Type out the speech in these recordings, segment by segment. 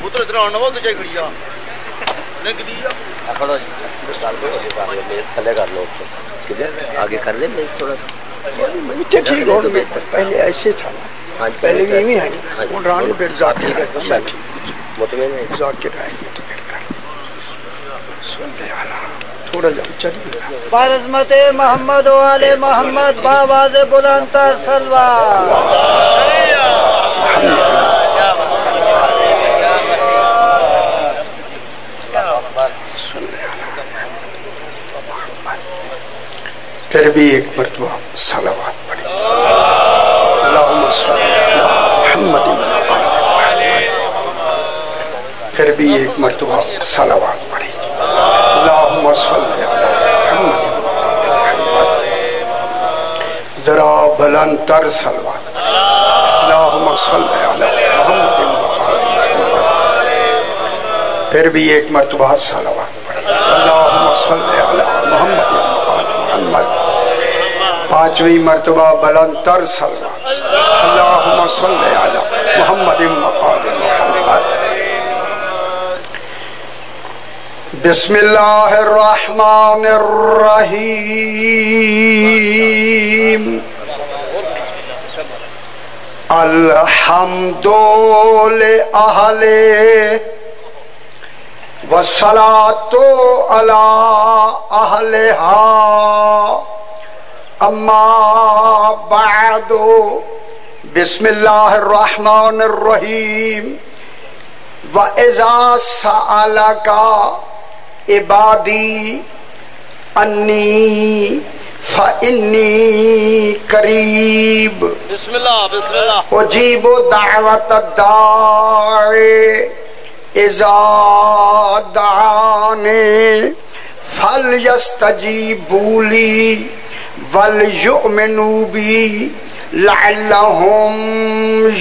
पुत्र इतना आना वो तुझे खड़िया ने दिया पकड़ो जी थले कर लो किधर आगे कर ले मैं थोड़ा सा ठीक हो पहले ऐसे था ना हाँ पहले भी यही है वो रानी फिर जाके मुतमिन है जाके आएंगे तो फिर कर सुनते वाला थोड़ा जाओ चलिए बारज़मत मोहम्मद वाले मोहम्मद बावाज़ बुलंदतर सलवा फिर भी एक मरतबा सलावत पढ़ी फिर भी एक मरतबा सलावत पढ़ी जरा बुलंदतर सलावत फिर भी एक मरतबा सलावत पढ़ी पांचवी मरतबा बुलंदतर सलावत अल्लाहुम्मा सल्ली अला मुहम्मदिन मक़ाम मुहम्मद बिस्मिल्लाहिर्रहमानिर्रहीम अल्हम्दुलिल्लाहि अहले वस्सलातु अला अहलिहा अम्मा बादो बिस्मिल्लाहिर्रहमानिर्रहीम व इज़ा सअलका इबादी अन्नी फइन्नी करीब बिस्मिल्लाह बिस्मिल्लाह उजीबु दावत दाए इज़ा दाने फलयस्तजीबूली वल युमिनु बी लअल्लहुम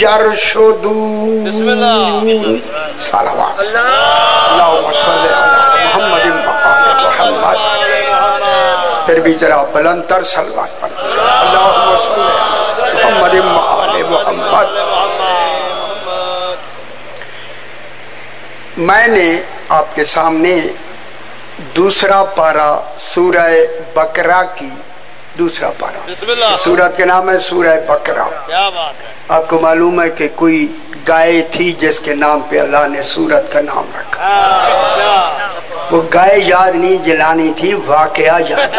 यरशुदून सलावत अल्लाहुम्मा सल्ली अला मुहम्मदिन मक़ाम मुहम्मद फिर भी जरा बुलंदतर सलावत पढ़ अल्लाहुम्मा सल्ली अला मुहम्मदिन मक़ाम मुहम्मद। मैंने आपके सामने दूसरा पारा सूरह बकरा की दूसरा पारा, सूरत के नाम है सूरह बकरा। क्या बात है। आपको मालूम है कि कोई गाय थी जिसके नाम पे अल्लाह ने सूरत का नाम रखा। वो गाय याद नहीं जलानी थी, वाकया याद।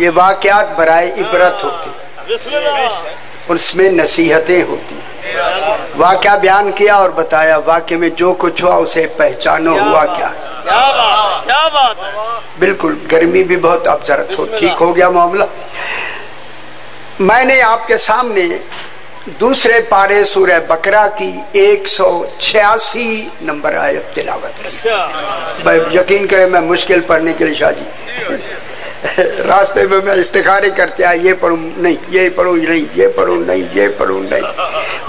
ये वाकयात बराए इबरत होती, उसमें नसीहतें होती। वाकया बयान किया और बताया वाकये में जो कुछ हुआ उसे पहचानो हुआ क्या। क्या बात है। बिल्कुल गर्मी भी बहुत, अब जरा तो ठीक हो गया मामला। मैंने आपके सामने दूसरे पारे सूरह बकरा की 186 नंबर आयत तिलावत की। यकीन करें मैं मुश्किल पढ़ने के लिए शादी रास्ते में मैं इस्तिखारे करते आया, ये पढ़ूं नहीं, ये पढ़ूं नहीं, ये पढ़ूं नहीं, ये पढ़ूं नहीं।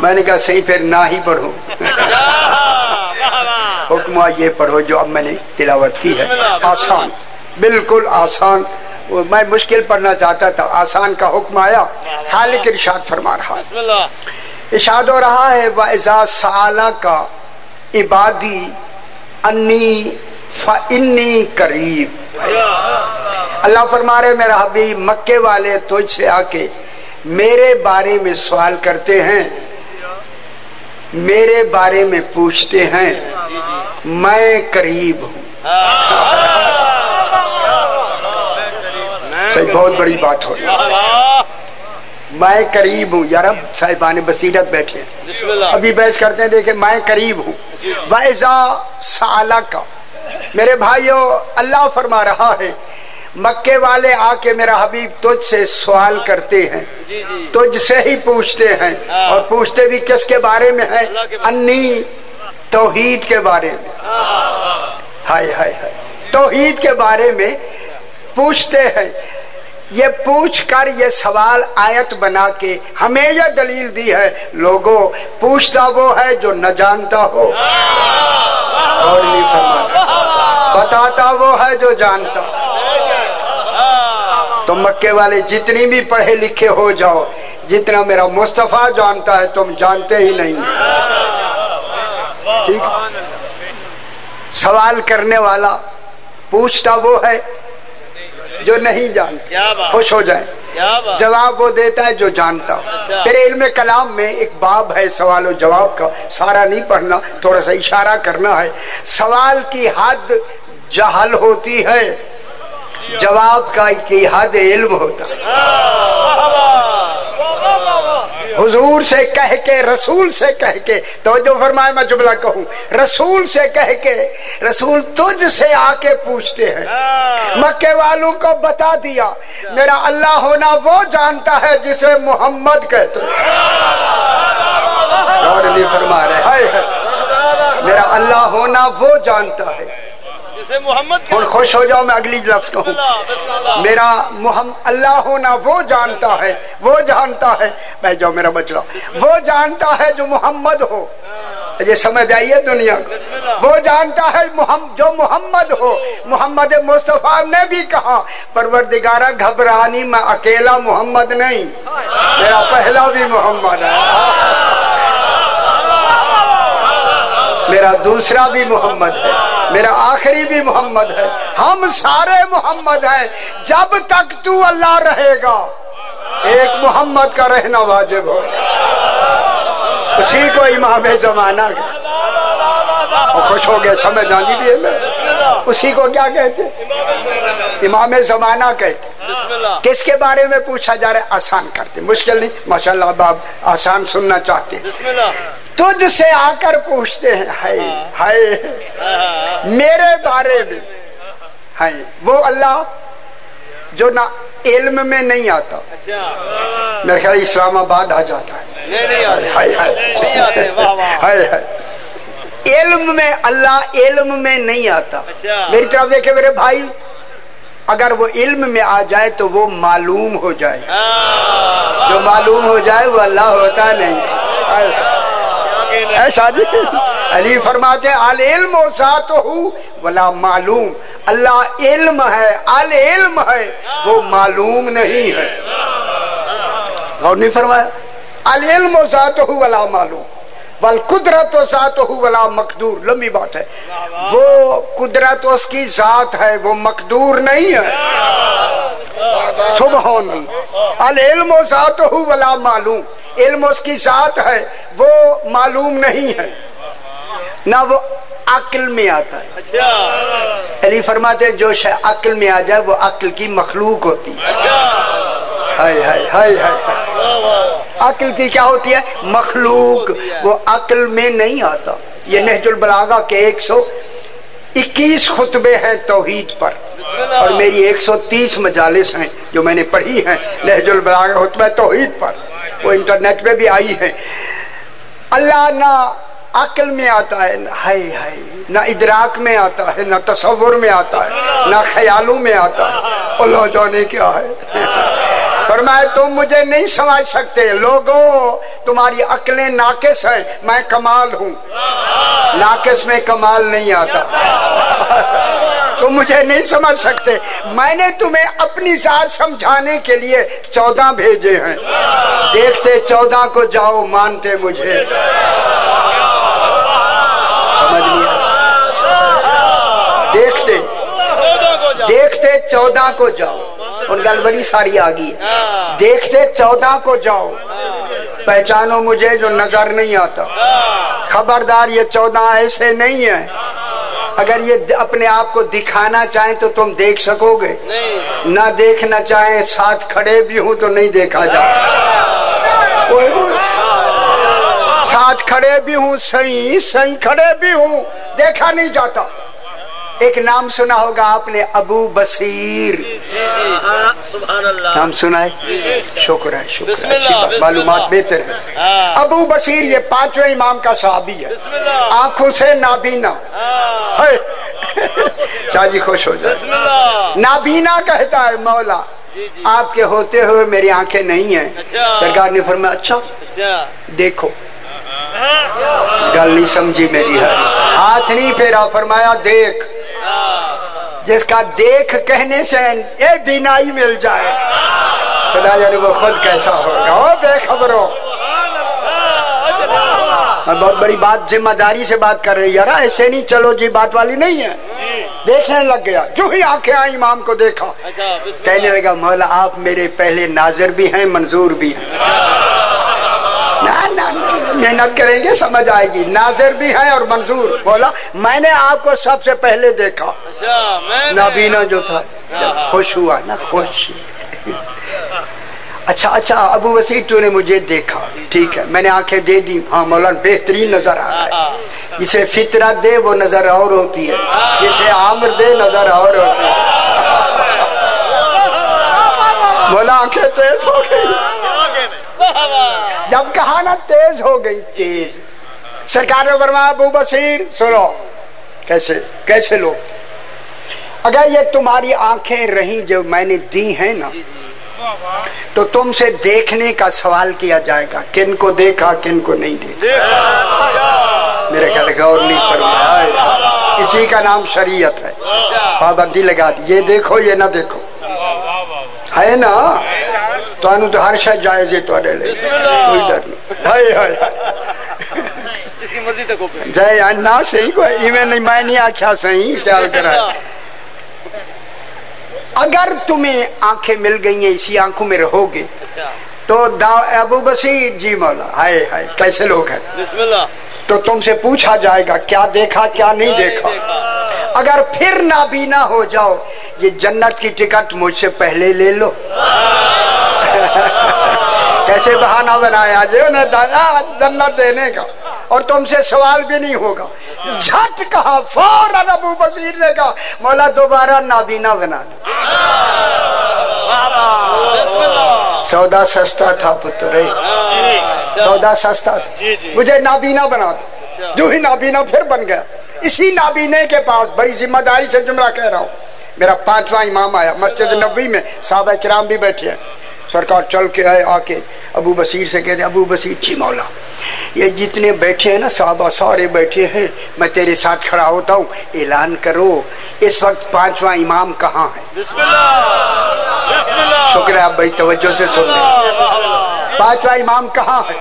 मैंने कहा सही फिर ना ही पढ़ूं। हुक्म ये पढ़ो जो अब मैंने तिलावत की है, आसान, बिल्कुल आसान। मैं मुश्किल पढ़ना चाहता था, आसान का हुक्म आया। खालिक इरशाद फरमा रहा है, इरशाद हो रहा है व इज़ा सअलका इबादी अन्नी फइन्नी करीब। अल्लाह फरमा रहे मेरा हबीब मक्के वाले तुझसे आके मेरे बारे में सवाल करते हैं, मेरे बारे में पूछते हैं, मैं करीब हूँ। सही, बहुत बड़ी बात हो रही है। मैं करीब हूँ। यार अब साहिबान बसीरत बैठे अभी बहस करते हैं, देखे मैं करीब हूँ। वैसा साला का मेरे भाइयों अल्लाह फरमा रहा है मक्के वाले आके मेरा हबीब तुझसे सवाल करते हैं, तुझसे ही पूछते हैं। और पूछते भी किसके बारे में है? अन्नी, तौहीद के बारे में। हाय हाय हाय, तौहीद के बारे में पूछते हैं। ये पूछ कर ये सवाल आयत बना के हमें यह दलील दी है, लोगों पूछता वो है जो न जानता हो और नहीं फरमाता, बताता वो है जो जानता। तो मक्के वाले जितनी भी पढ़े लिखे हो जाओ, जितना मेरा मुस्तफा जानता है तुम जानते ही नहीं। ठीक, सवाल करने वाला पूछता वो है जो नहीं जानता, खुश हो जाए। जवाब वो देता है जो जानता। फिर इल्म कलाम में एक बाब है सवाल और जवाब का, सारा नहीं पढ़ना, थोड़ा सा इशारा करना है। सवाल की हद जहल होती है, जवाब की हद इल्म होता है। हुजूर से कह के, रसूल से कह के, तो जो फरमाए मैं जुमला कहूँ, रसूल से कह के, रसूल तुझ से आके पूछते हैं। मक्के वालों को बता दिया मेरा अल्लाह होना वो जानता है जिसे मोहम्मद कहते हैं। और नहीं फरमा रहे है मेरा अल्लाह होना वो जानता है जिसे मोहम्मद। और खुश हो जाओ, मैं अगली लफ्ज कहूँ, मेरा अल्लाह होना वो जानता है, वो जानता है, मैं जाओ मेरा बचला, वो जानता है जो मोहम्मद हो। ये समझ आइए दुनिया को, वो जानता है जो मोहम्मद हो। मोहम्मद मुस्तफा ने भी कहा परवरदिगारा घबरानी, मैं अकेला मोहम्मद नहीं, मेरा पहला भी मोहम्मद है, मेरा दूसरा भी मोहम्मद है, मेरा आखिरी भी मोहम्मद है, हम सारे मोहम्मद हैं। जब तक तू अल्लाह रहेगा एक मोहम्मद का रहना वाजिब हो। उसी को इमाम जमाना और खुश हो गया, समझ आनी भी है। उसी को क्या कहते, इमाम जमाना कहते। किसके बारे में पूछा जा रहा है? आसान करते, मुश्किल नहीं। माशाल्लाह बाप आसान सुनना चाहते। तुझ से आकर पूछते हैं, हाय हाय मेरे बारे में, हाय वो अल्लाह जो ना इल्म में नहीं आता। मेरे ख्याल इस्लामाबाद आ जाता है। हाय हाय इल्म में, अल्लाह इल्म में नहीं आता। मेरी तरफ देखे मेरे भाई, अगर वो इल्म में आ जाए तो वो मालूम हो जाए, जो मालूम हो जाए वो अल्लाह होता नहीं। ऐसा जी अली फरमाते अल इल्म सातहु वला मालूम, अल्लाह इल्म है, अल इल्म है, वो मालूम नहीं है। और नहीं फरमाया अल इल्म सातहु वला मालूम वल कुदरत सातहु वला मकदूर। लंबी बात है, वो कुदरत उसकी जात है, वो मकदूर नहीं है। सुभान अल्लाह। अल इल्म सातहु वला मालूम, इल्म उसकी जात है, वो मालूम नहीं है, ना वो अक्ल में आता है। अली फरमाते जो शय अक्ल में आ जाए वो अक्ल की मखलूक होती है। हाय हाय हाय हाय, अक्ल की क्या होती है? मखलूक, वो अक्ल में नहीं आता। ये नहजुल बलागा के 121 खुतबे हैं तौहीद पर, और मेरी 130 मजालिस हैं जो मैंने पढ़ी हैं नहजुल बलागा खुतबा तौहीद पर, वो इंटरनेट पे भी आई है। अल्लाह ना अक्ल में आता है, हाय हाय, ना इदराक में आता है, ना तसव्वुर में आता है, ना ख्यालों में आता है। अल्लाह जाने क्या है। फरमाए तुम मुझे नहीं समझ सकते, लोगों तुम्हारी अक्लें नाकिस है, मैं कमाल हूँ, नाकिस में कमाल नहीं आता। तुम मुझे नहीं समझ सकते, मैंने तुम्हें अपनी जात समझाने के लिए 14 भेजे हैं, देखते 14 को जाओ मानते मुझे। समझ लिया? देखते 14 को जाओ, और गल बड़ी सारी आ गई है। देखते 14 को जाओ, पहचानो मुझे जो नजर नहीं आता। खबरदार ये 14 ऐसे नहीं है, अगर ये अपने आप को दिखाना चाहें तो तुम देख सकोगे, ना देखना चाहें साथ खड़े भी हूं तो नहीं देखा जाता। साथ खड़े भी हूं, सही सही खड़े भी हूं, देखा नहीं जाता। एक नाम सुना होगा आपने, अबू बसीर। नाम सुना है? शुक्र है, शुक्र है, अच्छी बात, मालूमात बेहतर है। अबू बसीर ये 5वें इमाम का सहाबी है, आंखों से नाबीना है। शाह जी खुश हो जाए। नाबीना कहता है मौला आपके होते हुए मेरी आंखें नहीं है। सरकार ने फरमाया अच्छा देखो, गल नहीं समझी मेरी है, हाथ नहीं फेरा, फरमाया देख। जिसका देख कहने से ये बीनाई मिल जाए, खुदा जाने वो खुद कैसा होगा। ओ बेखबरों, बहुत बड़ी बात, जिम्मेदारी से बात कर रहे हैं यार, ऐसे नहीं चलो जी बात वाली नहीं है। देखने लग गया, जो ही आंखें आई इमाम को देखा, कहने लगा मौला आप मेरे पहले नाज़िर भी हैं मंजूर भी हैं। ना मेहनत करेंगे समझ आएगी, नाज़िर भी हैं और मंजूर। बोला मैंने आपको सबसे पहले देखा। नाबीना जो था खुश हुआ ना, खुश। अच्छा अबू वसीर तूने मुझे देखा, ठीक है मैंने आंखें दे दी, हाँ मौलाना बेहतरीन नजर आ रहा है। जिसे फितरत दे वो नजर और होती है, जिसे आमर दे नजर और होती है। बोला आंखें तेज हो गई। जब कहा ना तेज हो गई, तेज। सरकार ने फरमाया अबू बसीर सुनो, कैसे लोग, अगर ये तुम्हारी आंखें रही जो मैंने दी हैं ना, तो तुमसे देखने का सवाल किया जाएगा, किन को देखा किन को नहीं देखा। मेरे ख्याल गौर नहीं फरमाया, इसी का नाम शरीयत है। पाबंदी लगा दी, ये देखो ये ना देखो, है ना। तो हर शायद जायज है, कोई डर नहीं। जय ना सही कोई मैं नहीं आख्या सही ख्याल करा। अगर तुम्हें आंखें मिल गई हैं, इसी आंखों में रहोगे, तो अबू बसीर जी मौला हाय हाय कैसे लोग हैं, तो तुमसे पूछा जाएगा क्या देखा क्या नहीं देखा। अगर फिर नाबीना हो जाओ, ये जन्नत की टिकट मुझसे पहले ले लो। कैसे बहाना बनाया जो ने जन्नत देने का, और तुमसे सवाल भी नहीं होगा। झट कहा फौरन अबू बसीर ने कहा मौला दोबारा नाबीना बना दो। सौदा सस्ता था पुत्र, सौदा सस्ता, मुझे नाबीना बना दो। जो ही नाबीना फिर बन गया। इसी नाबीने के पास, बड़ी जिम्मेदारी से जुमला कह रहा हूँ, मेरा 5वां इमाम आया मस्जिद नबवी में, साहबा किराम भी बैठे हैं। सरकार चल के आए, आके अबू बसीर से कहते अबू बसीर जी मौला ये जितने बैठे हैं ना साहबा सारे बैठे हैं, मैं तेरे साथ खड़ा होता हूँ, ऐलान करो इस वक्त 5वां इमाम कहाँ है। शुक्र है आप बड़ी तवज्जो से सुन रहे। 5वां इमाम कहाँ है।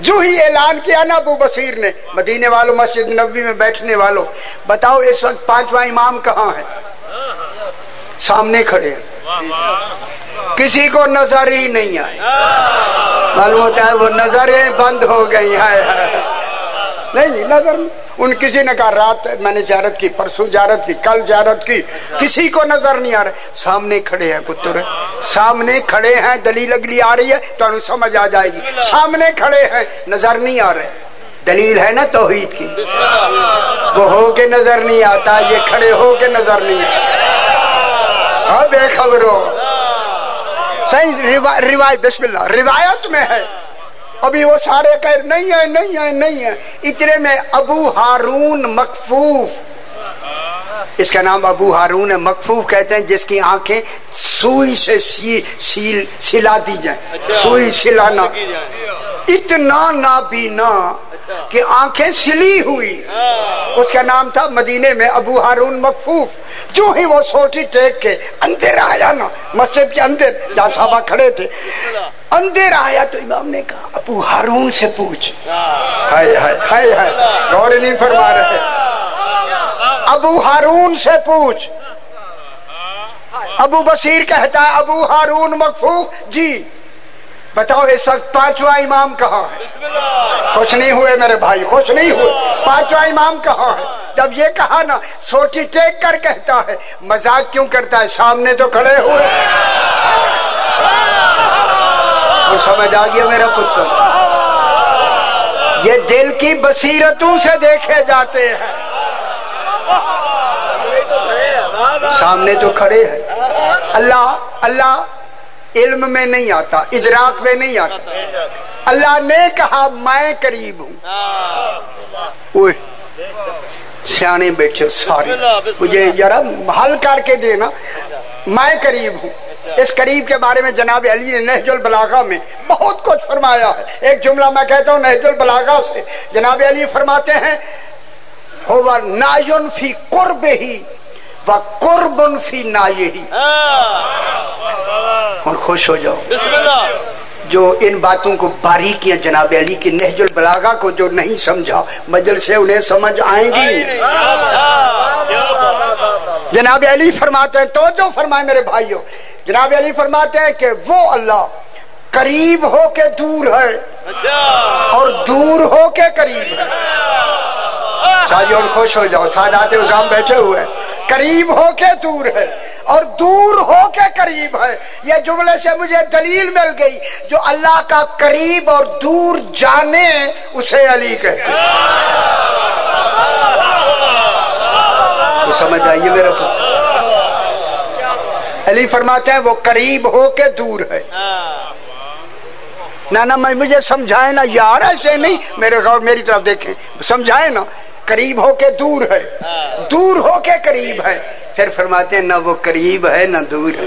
जो ही ऐलान किया ना अबू बसीर ने, मदीने वालों मस्जिद नबवी में बैठने वालों, बताओ इस वक्त 5वां इमाम कहाँ है। सामने खड़े हैं, किसी को नजर ही नहीं आई। मालूम होता है वो नजरें बंद हो गई है, नहीं नजर। उन किसी ने कहा रात मैंने ज़ियारत की, परसों ज़ियारत की, कल ज़ियारत की, किसी को नजर नहीं आ रहा। सामने खड़े हैं पुत्र, सामने खड़े हैं, दलील अगली आ रही है तो समझ आ जाएगी। सामने खड़े हैं, नजर नहीं आ रहे, दलील है ना तौहीद की। वो हो के नजर नहीं आता, ये खड़े हो के नजर नहीं आता। हाँ बेखबरों, सही रिवायत बिस्मिल्लाह रिवायत में है। अभी वो सारे कह नहीं है नहीं है नहीं है। इतने में अबू हारून मकफूफ, इसका नाम अबू हारून मकफूफ कहते हैं, जिसकी आंखें सुई से सिला दी जाए। सुई सिलाना, इतना नाबीना कि आंखें सिली हुई, उसका नाम था मदीने में अबू हारून मकफूफ। जो ही वो सोटी टेक के अंदर आया ना, मस्जिद के अंदर जहाँ साहबा खड़े थे, अंदर आया तो इमाम ने कहा अबू हारून से पूछ। हाय हाय हाय हाय, गौर नहीं फरमा रहे। अबू हारून से पूछ। अबू बसीर कहता है अबू हारून मकफूफ जी बताओ इस वक्त 5वां इमाम कहाँ है। खुश नहीं हुए मेरे भाई, खुश नहीं हुए। 5वां इमाम कहाँ है। जब ये कहा ना, सोटी टेक कर कहता है, मजाक क्यों करता है, सामने तो खड़े हुए। वो समझ आ गया मेरा पुत्र, ये दिल की बसीरतों से देखे जाते हैं। सामने तो खड़े हैं। अल्लाह इल्म में नहीं आता, इदराक में नहीं आता। अल्लाह ने कहा मैं करीब हूँ। सियाने बैठे सारे, मुझे जरा हल करके देना, मैं करीब हूँ। इस करीब के बारे में जनाब अली ने नहजुल बलागा में बहुत कुछ फरमाया है। एक जुमला मैं कहता हूँ नहजुल बलागा से, जनाब अली फरमाते हैं हुवा नायुन फी कुर्बही व कुर्बुन फी नायही। और खुश हो जाओ। बिस्मिल्लाह। जो इन बातों को बारीकियां जनाब अली की नहजुल बलागा को जो नहीं समझा मजल से उन्हें समझ आएंगी। जनाब अली फरमाते हैं, तो जो फरमाए मेरे भाइयों, जनाब अली फरमाते हैं कि वो अल्लाह करीब हो के दूर है और दूर हो के करीब है। शादियों खुश हो जाओ, सादात उज़ाम बैठे हुए हैं, करीब हो के दूर है और दूर हो के करीब है। ये जुमले से मुझे दलील मिल गई, जो अल्लाह का करीब और दूर जाने उसे अली कहते हैं। तो समझ आइए मेरा पुत्र, अली फरमाते हैं वो करीब हो के दूर है। ना मैं मुझे समझाए ना यार, ऐसे नहीं, मेरी तरफ देखें, समझाए ना, करीब हो के दूर है, दूर हो के करीब है। फिर फरमाते हैं ना वो करीब है ना दूर है।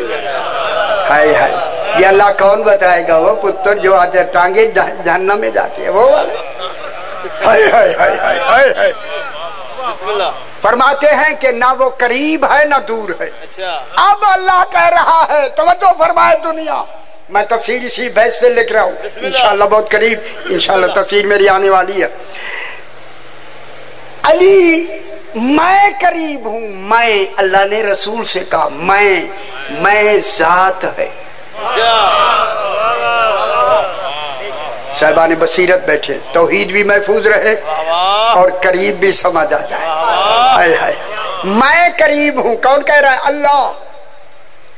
हाय हाय, ये अल्लाह कौन बताएगा? वो पुत्र जो आते टांगे जहन्नम में जाते हैं वो वाले। हाय हाय हाय हाय हाय हाय। फरमाते हैं कि ना वो करीब है ना दूर है। अब अल्लाह कह रहा है, तवज्जो फरमाए दुनिया, मैं तफसीर इसी बहस से लिख रहा हूँ, इंशाअल्लाह बहुत करीब इंशाअल्लाह तफसीर मेरी आने वाली है। अली मैं करीब हूँ, मैं, अल्लाह ने रसूल से कहा मैं जात है। साहिबान बसीरत बैठे, तौहीद भी महफूज रहे और करीब भी समझ आ जाए। हाय हाय, मैं करीब हूँ, कौन कह रहा है? अल्लाह।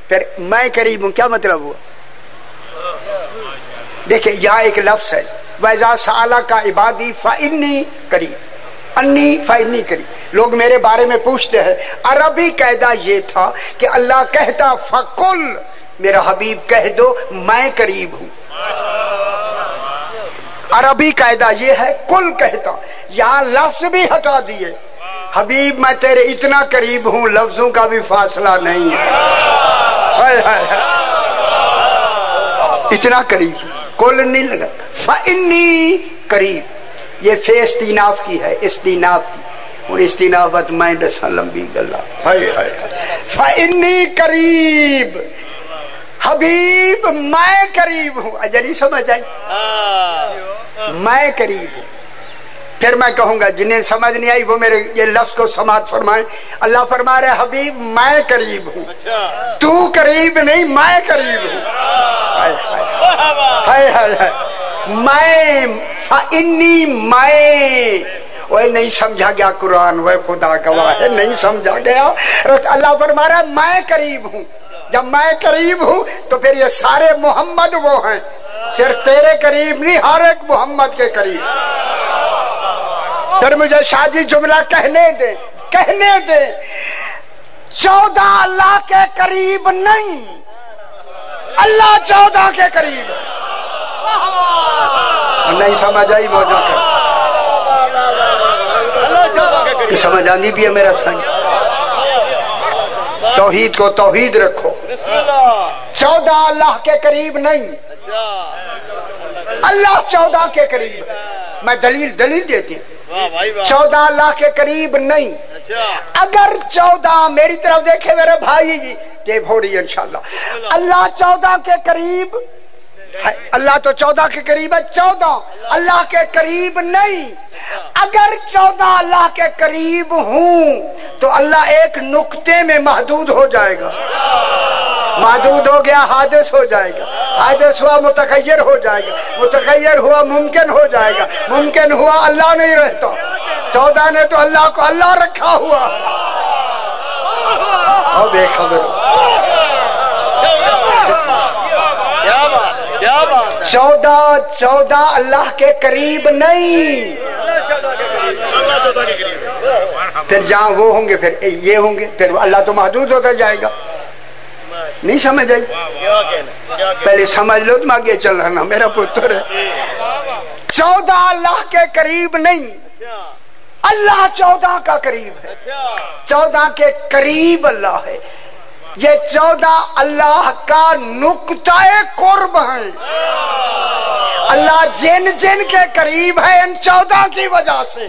फिर मैं करीब हूँ क्या मतलब हुआ? देखिए यहाँ एक लफ्ज है, वैजा साला का इबादी फ़इन्नी करीब, अन्नी फ़इन्नी करीब। लोग मेरे बारे में पूछते हैं, अरबी कायदा ये था कि अल्लाह कहता फ़कुल, मेरा हबीब कह दो मैं करीब हूँ। अरबी कायदा ये है, कुल कहता, यहाँ लफ्ज भी हटा दिए, हबीब मैं तेरे इतना करीब हूँ, लफ्जों का भी फासला नहीं है। हाय हाय हाय, इतना करीब, कुल नहीं लगा। फ़इन्नी करीब, ये फे इस्तीनाफ की है, इस्तीनाफ की, और इस्तीनाफत मैं दसा लंबी गल्ला। हाय हाय, फ़इन्नी करीब, हबीब मैं करीब हूँ। अजय नहीं समझ आई? मैं करीब हूँ। फिर मैं कहूंगा, जिन्हें समझ नहीं आई वो मेरे ये लफ्ज को समाप्त फरमाए। अल्लाह फरमा रहे हबीब मैं करीब हूँ, तू करीब नहीं, मैं करीब हूँ। हाय हाय हाय हाय, मैं फ़इन्नी, मैं, वह नहीं समझा गया कुरान, वह खुदा गवाह है नहीं समझा गया। अल्लाह फरमा रहा है मैं करीब हूँ। जब मैं करीब हूँ तो फिर ये सारे मोहम्मद वो हैं, सिर्फ तेरे करीब नहीं, हर एक मोहम्मद के करीब। फिर मुझे शादी जुमला कहने दे, कहने दे, 14 अल्लाह के करीब नहीं, अल्लाह 14 के करीब है। नहीं समझ आई मौजूद कर, समझ आनी भी है मेरा संग। तौहीद को तौहीद रखो, 14 अल्लाह के करीब नहीं, अल्लाह 14 के करीब है। मैं दलील देती हूँ, 14 अल्लाह के करीब नहीं। अगर 14, मेरी तरफ देखे मेरे भाई जी, टेप हो रही है इंशाल्लाह, अल्लाह 14 के करीब है, अल्लाह तो 14 के करीब है, 14 अल्लाह के करीब नहीं। अगर 14 अल्लाह के करीब हूं तो अल्लाह एक नुक्ते में महदूद हो जाएगा, महदूद हो गया हादिस हो जाएगा, हादिस हुआ मुतगय्यर हो जाएगा, मुतगय्यर हुआ मुमकिन हो जाएगा, मुमकिन हुआ अल्लाह नहीं रहता। 14 ने तो अल्लाह को अल्लाह रखा हुआ। अब बेखबर 14 अल्लाह के करीब नहीं, फिर जहाँ वो होंगे फिर ये होंगे, फिर अल्लाह तो महदूद होता जाएगा। नहीं समझ आई? पहले समझ लो, तुम आगे चल रहा ना मेरा पुत्र है। 14 अल्लाह के करीब नहीं, अल्लाह 14 का करीब है, 14 के करीब अल्लाह है। ये 14 अल्लाह का नुक्ताए कुर्ब है। अल्लाह जिन जिन के करीब है इन 14 की वजह से।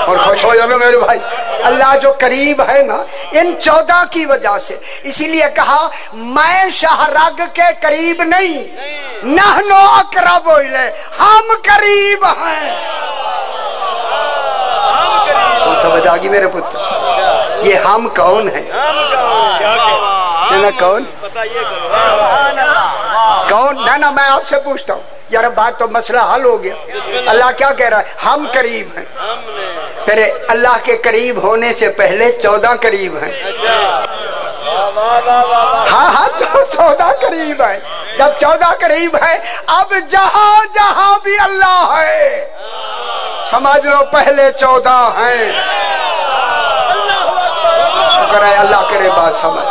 और खुश हो जाओ मेरे भाई, अल्लाह जो करीब है ना इन 14 की वजह से, इसीलिए कहा मैं शाहरग के करीब नहीं, नहनो अकरब इलैह, हम करीब हैं। तो समझ आ गई मेरे पुत्र, ये हम कौन है ना, कौन कौन ना, मैं आपसे पूछता हूँ यार, बात तो मसला हल हो गया। अल्लाह क्या कह रहा है, हम करीब हैं। फिर अल्लाह के करीब होने से पहले 14 करीब हैं। हाँ हाँ 14 करीब है। जब 14 करीब है, अब जहां जहां भी अल्लाह है समझ लो पहले 14 हैं। शुक्र है अल्लाह करे बात समझ।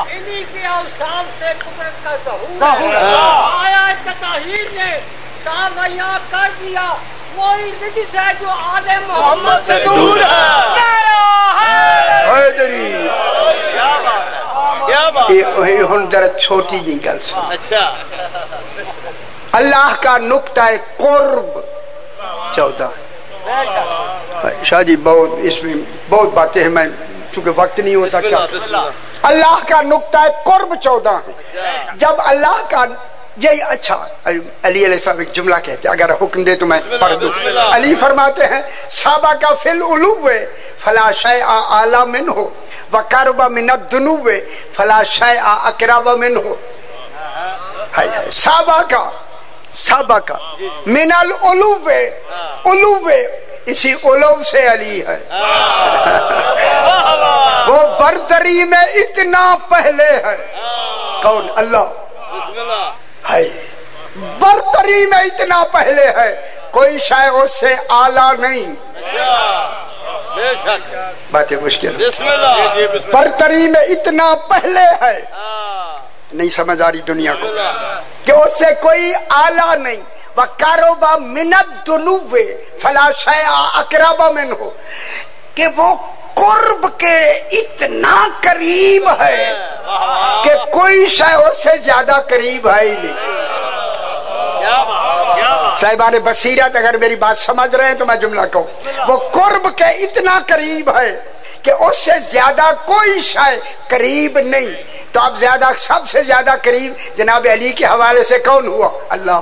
इन्हीं के अवसाल से कुदरत का ज़हूर आया तताहीर ने ताज़िया कर दिया, वही रिज़्क़ है जो आले मोहम्मद से दूर है। ये हुन जरा छोटी जी गल सुन। अच्छा, अल्लाह का नुक्ता कुर्ब 14। शाह जी बहुत इसमें बहुत बातें हैं, मैं चूंकि वक्त नहीं होता क्या। अल्लाह का नुक्ता कुर्ब 14 है। जब अल्लाह का यही अच्छा अली अलैहिस्सलाम एक जुमला कहते हैं, अगर हुक्म दे तो मैं पढ़ दूं। अली फरमाते हैं साबा का फिल उलुवे फला शै आला मिन हो व करबा मिनद दुनुवे फला शै अकरबा मिन हो। साबा का मिनल उलुवे, उलुवे इसी उलूव से अली है। वो बरतरी में इतना पहले है। कौन? अल्लाह है। बरतरी में इतना पहले है, कोई शायद उससे आला नहीं। बातें मुश्किल। बरतरी में इतना पहले है, नहीं समझ आ रही दुनिया को कि उससे कोई आला नहीं। वह कारोबा मिनत दुनुवे फला शया अकरबा मिन हो, कि वो कुर्ब के इतना करीब है कि कोई शायद उससे ज्यादा करीब है ही नहीं। साहिबान बसीरत अगर मेरी बात समझ रहे हैं तो मैं जुमला कहूँ, वो कुर्ब के इतना करीब है कि उससे ज्यादा कोई शायद करीब नहीं। तो अब ज्यादा सबसे ज्यादा करीब जनाब अली के हवाले से कौन हुआ? अल्लाह।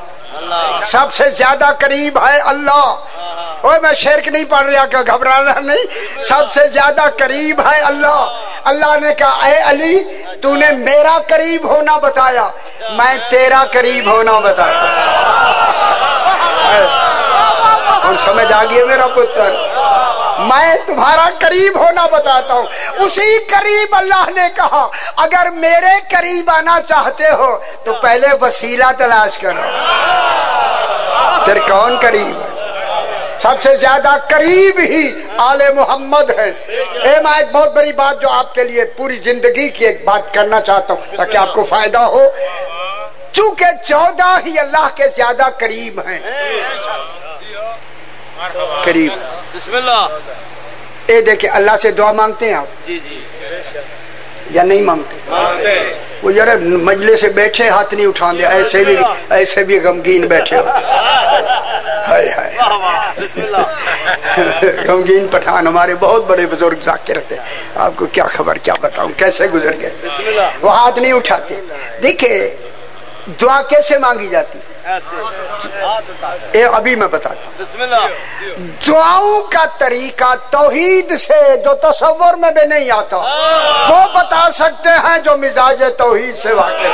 सबसे ज्यादा करीब है अल्लाह। ओए मैं शेर नहीं पढ़ रहा, क्या घबराना नहीं। सबसे ज्यादा करीब है अल्लाह। अल्लाह ने कहा ए अली तूने मेरा करीब होना बताया, मैं तेरा करीब होना बताया। और समझ आ गया मेरा पुत्र, मैं तुम्हारा करीब होना बताता हूँ। उसी करीब अल्लाह ने कहा अगर मेरे करीब आना चाहते हो तो पहले वसीला तलाश करो, फिर कौन करीब है? सबसे ज्यादा करीब ही आले मोहम्मद है। मैं एक बहुत बड़ी बात जो आपके लिए पूरी जिंदगी की एक बात करना चाहता हूँ ताकि आपको फायदा हो। चूंकि 14 ही अल्लाह के ज्यादा करीब हैं। करीब बिस्मिल्लाह। ये देखिए अल्लाह से दुआ मांगते हैं आप? जी जी। या नहीं मांगते? वो यार मजले से बैठे हाथ नहीं उठा दे, ऐसे भी गमगीन बैठे हो। हाय हाय गमगीन पठान हमारे बहुत बड़े बुजुर्ग जाकिर थे, आपको क्या खबर क्या बताऊं कैसे गुजर गए। वो हाथ नहीं उठाते। देखिए दुआ कैसे मांगी जाती ये अभी मैं बताता हूँ। दुआओं का तरीका तौहीद से जो तसव्वुर में भी नहीं आता वो बता सकते हैं जो मिजाज तौहीद से वाकिफ।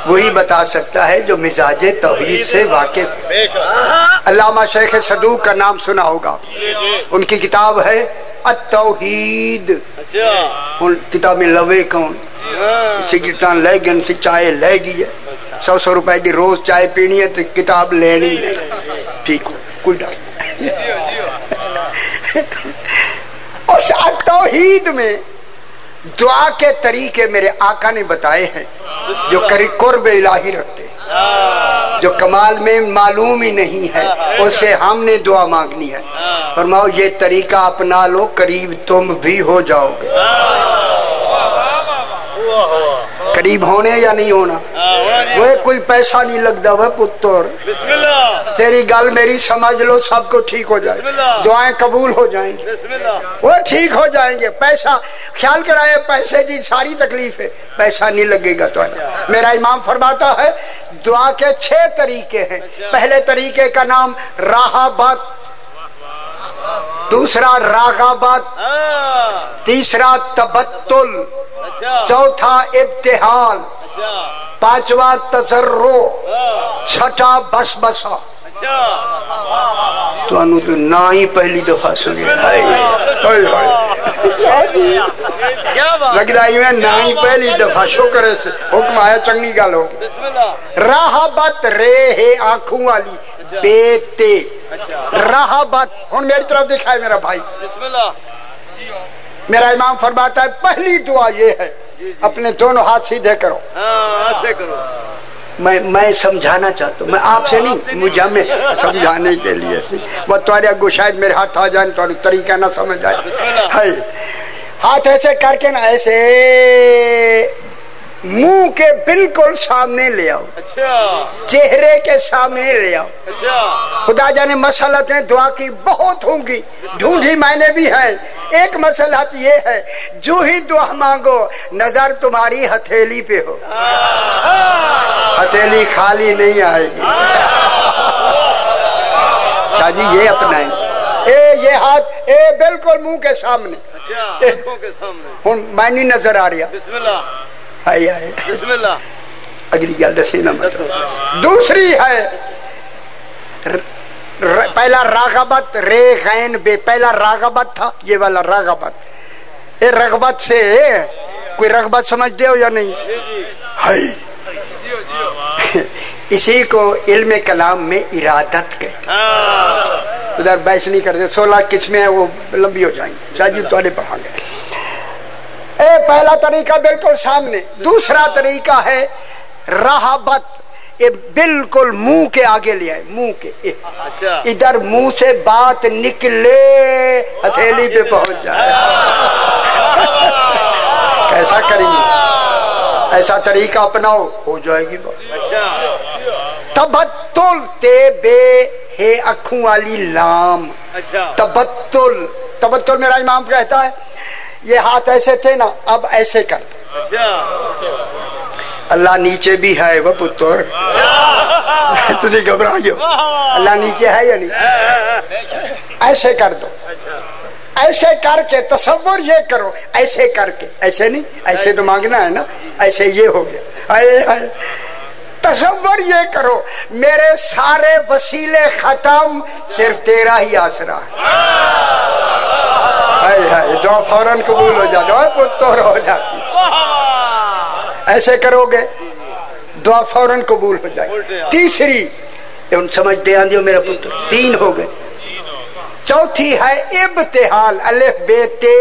वही बता सकता है जो मिजाज तौहीद से वाकिफ। अल्लामा शेख सदूक का नाम सुना होगा, उनकी किताब है अत-तौहीद। उन किताब में लवे कौन सिगरेटा ले गए सी चाय ले गई है, 100 रुपए की रोज चाय पीनी है तो किताब लेनी है। ठीक हो कोई डर उस तौहीद में दुआ के तरीके मेरे आका ने बताए हैं जो करीब कुर्ब इलाही रखते, जो कमाल में मालूम ही नहीं है उससे हमने दुआ मांगनी है। फरमाओ ये तरीका अपना लो, करीब तुम भी हो जाओगे। करीब होने या नहीं होना, वो कोई पैसा नहीं लगता वह पुत्र। तेरी गल मेरी समझ लो, सबको ठीक हो जाए, दुआएं कबूल हो जाएंगी, वो ठीक हो जाएंगे। पैसा ख्याल कराए, पैसे की सारी तकलीफ है, पैसा नहीं लगेगा तो। मेरा इमाम फरमाता है दुआ के 6 तरीके हैं। पहले तरीके का नाम राहबत, दूसरा रागाबत, तीसरा तबत्तुल, चौथा इब्तिहाल, पांचवा तजर्रो, छठा बसबसा। तो ना ही पहली दफा सुनी लगता है ना ही पहली दफा। शुक्र से हुक्म आया, चंगी गल हो गई। राहबत रे है आंखों वाली बेटे, राहबत। हुन मेरी तरफ देखा है मेरा भाई, मेरा इमाम फरमाता है पहली दुआ ये है, अपने दोनों हाथ सीधे करो। ऐसे करो। मैं समझाना चाहता हूँ, मैं आपसे नहीं, मुझे हमें समझाने के लिए। वो तुम्हारे अगो शायद मेरे हाथ आ जाए तो तरीका ना समझ आए। हाथ ऐसे करके ना, ऐसे मुंह के बिल्कुल सामने ले आओ। चेहरे के सामने ले आओ। खुदा जाने मसलतें दुआ की बहुत होंगी, ढूंढी मैंने भी है। एक मसलत ये है, जो ही दुआ मांगो नजर तुम्हारी हथेली पे हो, हथेली खाली नहीं आएगी। शाजी ये अपनाए, ये हाथ बिल्कुल मुंह के सामने, हुन मैं नहीं नजर आ रहा। बिस्मिल्लाह। बिस्मिल्लाह। अगली गल दसी ना। दूसरी है पहला रागबत रे गैन बे, पहला रागबत था, ये वाला रागबत। ये रगबत से कोई रगबत समझते हो या नहीं? है इसी को इल्म कलाम में इरादत कहते। उधर बहस नहीं करते, 16 किस्में हैं, वो लंबी हो जाएंगी, शायद तुम्हारे पढ़ाएंगे। पहला तरीका बिल्कुल सामने। दूसरा तरीका है राहबत, ये बिल्कुल मुंह के आगे ले आए, मुंह के इधर मुंह से बात निकले हथेली पे पहुंच जाए। कैसा करेंगे? ऐसा तरीका अपनाओ, हो जाएगी बात। तबत्तुल ते बे है अखों वाली लाम। तबत्तुल, तबत्तुल मेरा इमाम कहता है ये हाथ ऐसे थे ना, अब ऐसे कर। अल्लाह नीचे भी है वो पुत्र, तुझे घबरा गयो, अल्लाह नीचे है या नहीं? ऐसे कर दो, ऐसे करके तसव्वुर ये करो, ऐसे करके, ऐसे नहीं, ऐसे तो मांगना है ना, ऐसे ये हो गया। आए तसव्वुर ये करो, मेरे सारे वसीले खत्म, सिर्फ तेरा ही आसरा है। दुआ फौरन कबूल हो जाती, पुत्र हो जाती। ऐसे करोगे दुआ फौरन कबूल हो जाए। तीसरी समझते आंधी हो मेरा पुत्र, 3 हो गए। चौथी है इब्तिहाल, अलिफ बे ते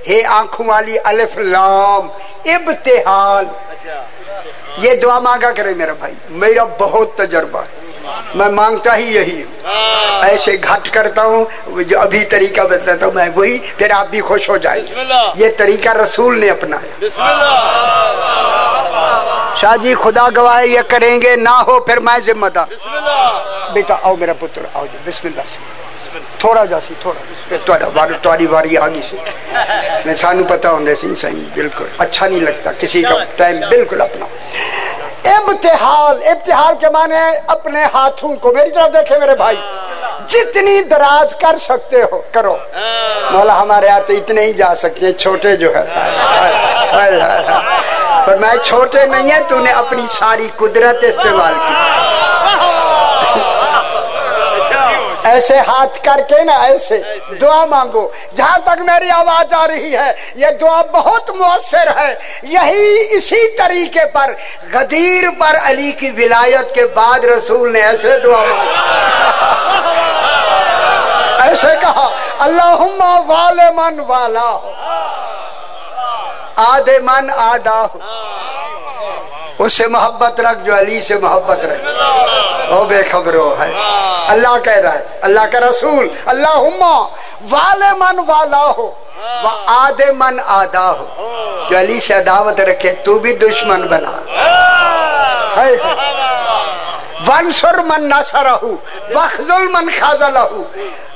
हे आंखों वाली अलिफ लाम, इब्तिहाल। ये दुआ मांगा करे मेरा भाई, मेरा बहुत तजर्बा है, मैं मांगता ही यही हूँ। ऐसे घट करता हूँ, जो अभी तरीका बताता हूँ मैं वही, फिर आप भी खुश हो जाए। ये तरीका रसूल ने अपनाया। शाह जी खुदा गवाह ये करेंगे, ना हो फिर मैं जिम्मेदार। बेटा आओ मेरा पुत्र, आओ जी, बिस्मिल्लाह से थोड़ा जासी, थोड़ा तुम्हारी बारी आगे से। मैं सानू पता होंगे सही, बिल्कुल अच्छा नहीं लगता किसी का टाइम, बिल्कुल अपना। इब्तिहाल, इब्तिहाल के माने अपने हाथों को, मेरी तरफ देखे मेरे भाई, जितनी दराज कर सकते हो करो। मौला हमारे यहाँ तो इतने ही जा सकते हैं, छोटे जो है। पर मैं छोटे नहीं है, तूने अपनी सारी कुदरत इस्तेमाल की। ऐसे हाथ करके ना, ऐसे दुआ मांगो। जहां तक मेरी आवाज आ रही है, ये दुआ बहुत मुअस्सर है। यही इसी तरीके पर गदीर पर अली की विलायत के बाद रसूल ने ऐसे दुआ मांगी, ऐसे कहा अल्लाहुम्मा वाले मन वाला हो, आधे मन आधा हो, उससे मोहब्बत रख जो अली से मोहब्बत रख। ओ बेखबरो है, अल्लाह कह रहा है, अल्लाह का रसूल, अल्लाहुम्मा वाले मन वाला हो, वो आदे मन आदा हो, जो अली से अदावत रखे तू भी दुश्मन बना। वंसुर मन नसरहु वख्जुल मन खाज़लहु,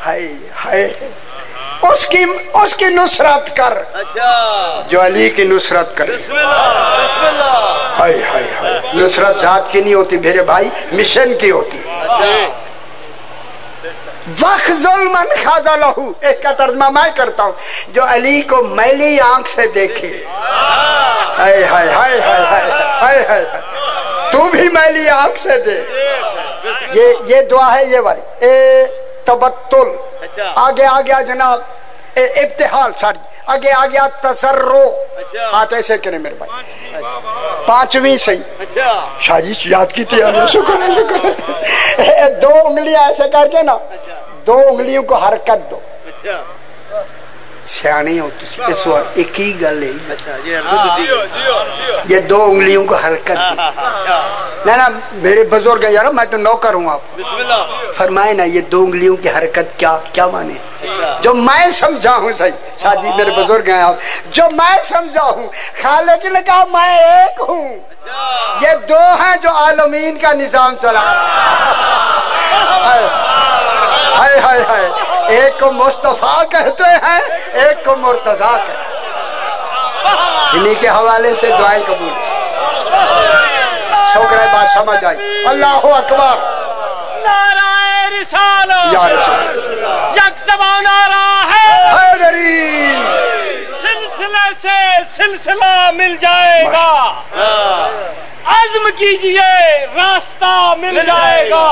हाय हाय उसकी नुसरत कर। अच्छा, जो अली की नुसरत करे। हाय हाय हाय, नुसरत जात की नहीं होती मेरे भाई, मिशन की होती है। वख्जुल मन खाज़लहु, एक का तर्जमा मैं करता हूँ, जो अली को मैली आंख से देखे। हाय हाय हाय हाय हाय हाय, तू भी मैली आंख से दे। ये दुआ है ये वाली, ए तबत्तुल, आगे आ गया जनाब इब्तिहाल, सॉरी आगे आ गया तसर्रो। हाथ ऐसे करें मेरे भाई, पांचवी सही। शाजी याद की थी, शुक्र है शुक्र है। दो उंगलियां ऐसे करके ना, दो उंगलियों को हरकत दो। सियानी हो इस वक्त एक ही गल है। ये दो उंगलियों को हरकत ना ना मेरे बुजुर्ग यार, मैं तो नौकर हूँ आप। फरमाए ना ये दो उंगलियों की हरकत क्या क्या माने? जो मैं समझा हूँ सही, शादी मेरे बुजुर्ग हैं आप, जो मैं समझा हूँ, खालिक ने कहा मैं एक हूँ, ये दो हैं जो आलमीन का निजाम चला। हाय हाय हाय, एक को मुस्तफा कहते हैं, एक को मुर्तजा कहते। इन्हीं के हवाले से दुआएं कबूल। शुक्र है बात समझ आई। अल्लाहु अकबर, नाराए रिसालत या रसूल, यकज़बा नारा है हैदरी, सिलसिले से सिलसिला मिल जाएगा, अज़्म कीजिए रास्ता मिल जाएगा,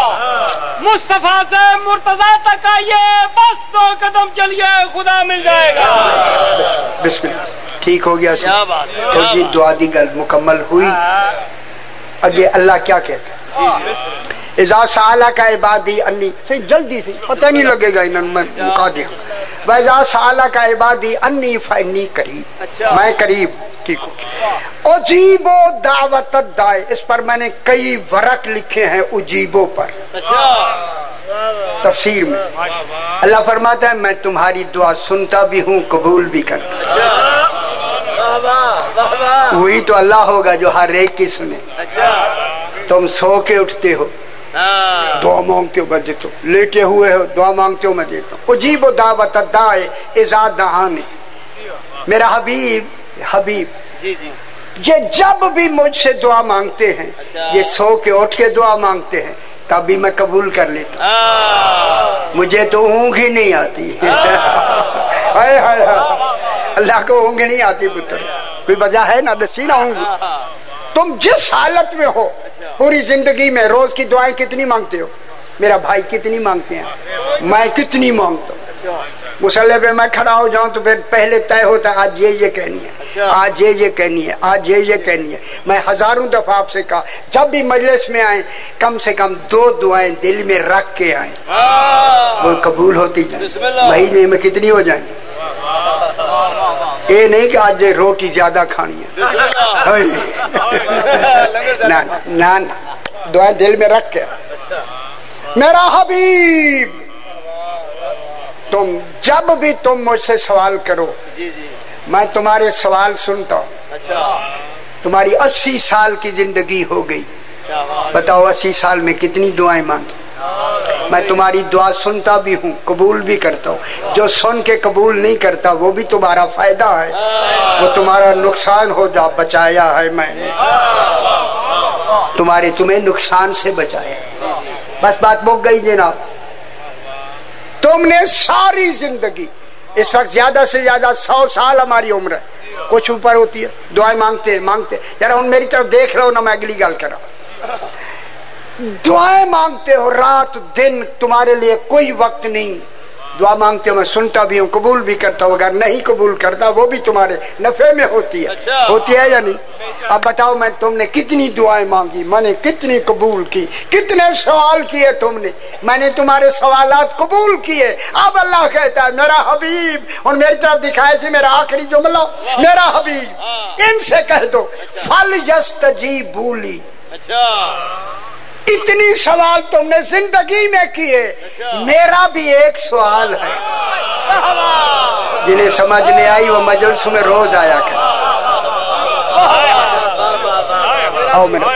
मुस्तफा से मुर्तजा तक आइए, बस 2 कदम चलिए खुदा मिल जाएगा। बिस्मिल्लाह, ठीक हो गया। तो ये दुआ दी गल मुकम्मल हुई। आगे अल्लाह क्या कहता है? इज़ा साला का इबादी अन्नी, सही जल्दी से पता नहीं लगेगा इन्होंने, मैं मुका दिया। वज़ा साला का इबादी अन्नी फइन्नी करीब, मैं करीब। ठीक हो। उजीबो दावत दाए, इस पर मैंने कई वरक लिखे हैं उजीबो पर। तफसीर में अल्लाह फरमाता है मैं तुम्हारी दुआ सुनता भी हूँ, कबूल भी करता। वही तो अल्लाह होगा जो हर एक की सुने। तुम सो के उठते हो, दुआ मांगते हो, मैं देता हूँ, लेटे हुए हो, दुआ मांगते हो, मैं देता हूँ। उजीबो दावत दाए इज़ा दआनी, मेरा हबीब हबीब जी जी, ये जब भी मुझसे दुआ मांगते हैं, ये सो के उठ के दुआ मांगते हैं, तभी मैं कबूल कर लेता। मुझे तो ऊँघ ही नहीं आती। हाय हाय हाय, अल्लाह को ऊँघ नहीं आती पुत्र, कोई वजह है ना, दसी ना ऊँघ। तुम जिस हालत में हो पूरी जिंदगी में, रोज की दुआएं कितनी मांगते हो? मेरा भाई कितनी मांगते हैं, मैं कितनी मांगता हूँ। मुसल्ले पे मैं खड़ा हो जाऊं तो फिर पहले तय होता है आज ये कहनी है, आज ये कहनी है, आज ये कहनी है। मैं हजारों दफा आपसे कहा जब भी मजलिस में आए कम से कम 2 दुआएं दिल में रख के आए, वो कबूल होती जाए। महीने में कितनी हो जाएंगी? ये नहीं कि आज रोटी ज्यादा खानी है, ना ना ना, दुआएं दिल में रख के। मेरा हबीब, तुम जब भी तुम मुझसे सवाल करो जी जी, मैं तुम्हारे सवाल सुनता हूँ। तुम्हारी 80 साल की जिंदगी हो गई, बताओ 80 साल में कितनी दुआएं मांगी? मैं तुम्हारी दुआ सुनता भी हूँ, कबूल भी करता हूँ। जो सुन के कबूल नहीं करता वो भी तुम्हारा फायदा है, वो तुम्हारा नुकसान हो जा, बचाया है मैंने तुम्हें नुकसान से बचाया। बस बात मुक गई जनाब। तुमने सारी जिंदगी, इस वक्त ज्यादा से ज्यादा 100 साल हमारी उम्र है, कुछ ऊपर होती है, दुआएं मांगते यार उन मेरी तरफ देख रहे हो ना, मैं अगली गल कर रहा हूं। दुआएं मांगते हो रात दिन, तुम्हारे लिए कोई वक्त नहीं। दुआ मांगते हो, मैं सुनता भी हूँ, कबूल भी करता हूँ। अगर नहीं कबूल करता वो भी तुम्हारे नफे में होती है। होती है या नहीं? अब बताओ मैं तुमने कितनी दुआएं मांगी, मैंने कितनी कबूल की, कितने सवाल किए तुमने, मैंने तुम्हारे सवालात कबूल किए। अब अल्लाह कहता है मेरा हबीब, और मेरी तरफ दिखाए से मेरा आखिरी जुमला, मेरा हबीब इनसे कह दो फल यस्तजीबूली। इतनी सवाल तुमने जिंदगी में किए, मेरा भी एक सवाल है। जिन्हें समझ नहीं आई वो मजलिस में रोज आया कर। आओ मेरा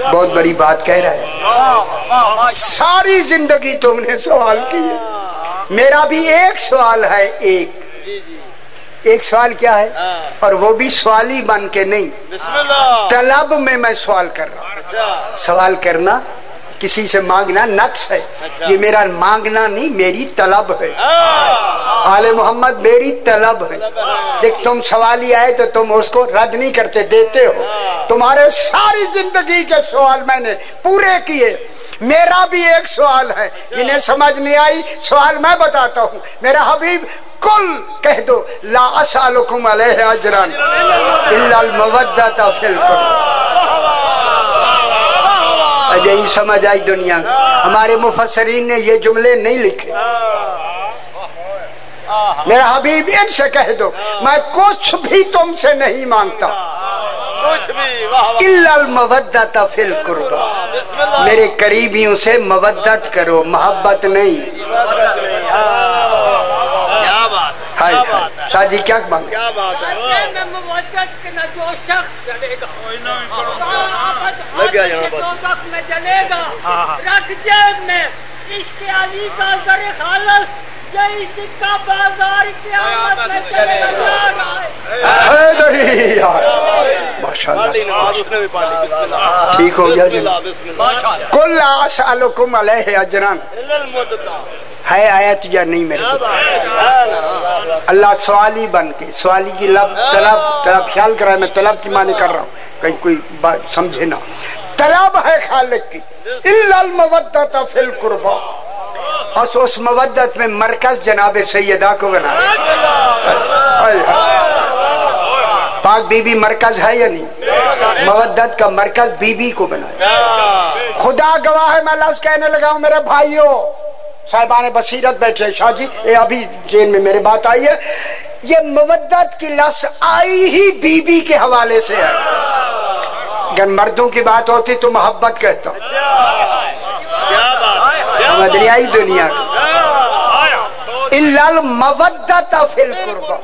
बहुत बड़ी बात कह रहा है। सारी जिंदगी तुमने सवाल किए, मेरा भी एक सवाल है। एक सवाल क्या है? और वो भी सवाली बन के नहीं, तलब में मैं सवाल कर रहा हूँ। सवाल करना किसी से मांगना नक्स है, ये मेरा मांगना नहीं, मेरी तलब है। आले मोहम्मद मेरी तलब है। देख तुम सवाली आए तो तुम उसको रद्द नहीं करते, देते हो। तुम्हारे सारी जिंदगी के सवाल मैंने पूरे किए, मेरा भी एक सवाल है। जिन्हें समझ नहीं आई सवाल मैं बताता हूँ। मेरा हबीब कुल कह दो, ला असअलुकुम अलैहि अजरन इल्लल मवद्दता फिल कुर्बा। यही समझ आई दुनिया में। हमारे मुफस्सरीन ने ये जुमले नहीं लिखे। मेरा हबीब इनसे कह दो, मैं कुछ भी तुमसे नहीं मांगता, इल्लल मवद्दता फिल कुर्बा। मेरे करीबियों से मवद्दत करो, मोहब्बत नहीं। शादी क्या मांग? में जलेगा, रख जेब में इश्क़ अली का ज़र खालस, यही सिक्का बाजार क़यामत में चलेगा। ठीक हो गया। कुल ला असअलुकुम अलैहि अजरन है आयत या नहीं मेरे को? अल्लाह सवाली बन के, सवाली की तलब ख्याल करा, मैं तलब की माने कर रहा हूँ, कहीं कोई बात समझे ना। तलब है खालिक की, इल्लल मवद्दता फिल कुर्बा। और उस मवद्दत में मरकज जनाबे सैयदा को बना। पाक बीबी मरकज है या नहीं? मवद्दत का मरकज बीबी को बना। खुदा गवाह है, मैं लफ्ज कहने लगा हूँ मेरे भाइयों, साहिबान बसीरत बैठे, शाह जी ये अभी जेल में मेरे बात आई है। ये मवद्दत की लफ्ज आई ही बीबी के हवाले से है। अगर मर्दों की बात होती तो मोहब्बत कहता। समझ नहीं आई दुनिया को? इल्लल मवद्दता फिल कुर्बा।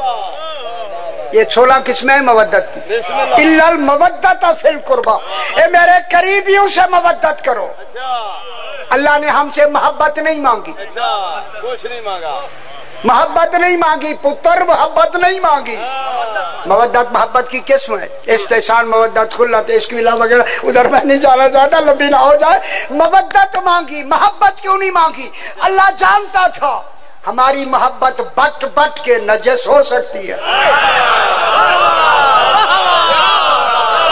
ये 16 किस्में है मवद्दत की। इल्लल मवद्दता फिल कुर्बा, ए मेरे करीबियों से मवद्दत करो। अल्लाह ने हमसे मोहब्बत नहीं मांगी, कुछ नहीं मांगा, मोहब्बत नहीं मांगी, पुत्र मोहब्बत नहीं मांगी। मवद्दत मोहब्बत की किस्म है। इस्तेसान, मवद्दत, खुल्लत, इश्क़ वगैरह, उधर मैं नहीं जाना चाहता, लंबी ना हो जाए। मवद्दत मांगी, मोहब्बत क्यों नहीं मांगी? अल्लाह जानता था हमारी मोहब्बत बट बट के नजस हो सकती है।